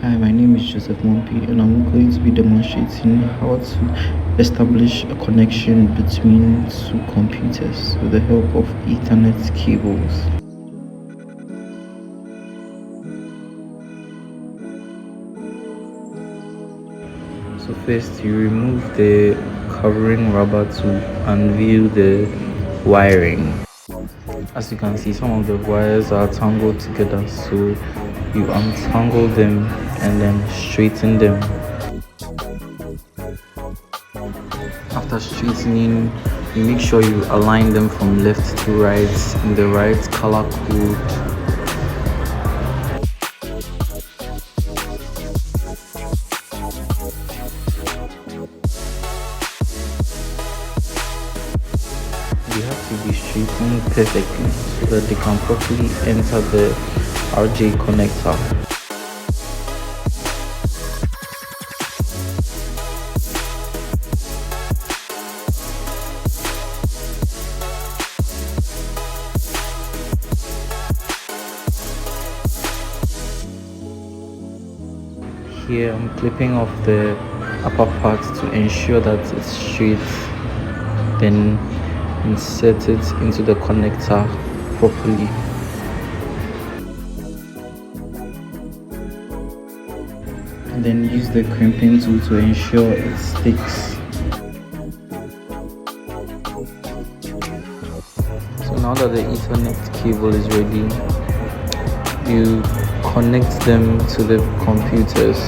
Hi, my name is Joseph Mompi, and I'm going to be demonstrating how to establish a connection between two computers with the help of Ethernet cables. So first, you remove the covering rubber to unveil the wiring. As you can see, some of the wires are tangled together, so you untangle them and then straighten them. After straightening, you make sure you align them from left to right in the right color code. They have to be straightened perfectly so that they can properly enter the RJ connector. Here I'm clipping off the upper part to ensure that it's straight, then insert it into the connector properly. And then use the crimping tool to ensure it sticks. So now that the Ethernet cable is ready, you connect them to the computers.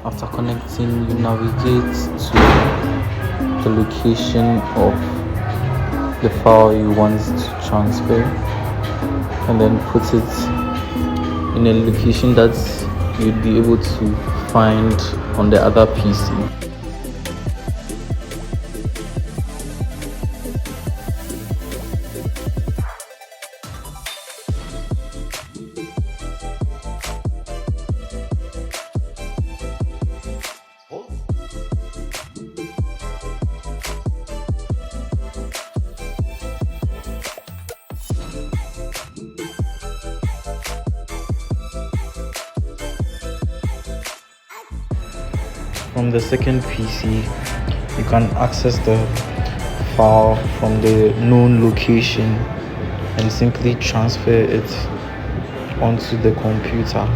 After connecting, you navigate to the location of the file you want to transfer and then put it in a location that you'd be able to find on the other PC. From the second PC, you can access the file from the known location and simply transfer it onto the computer.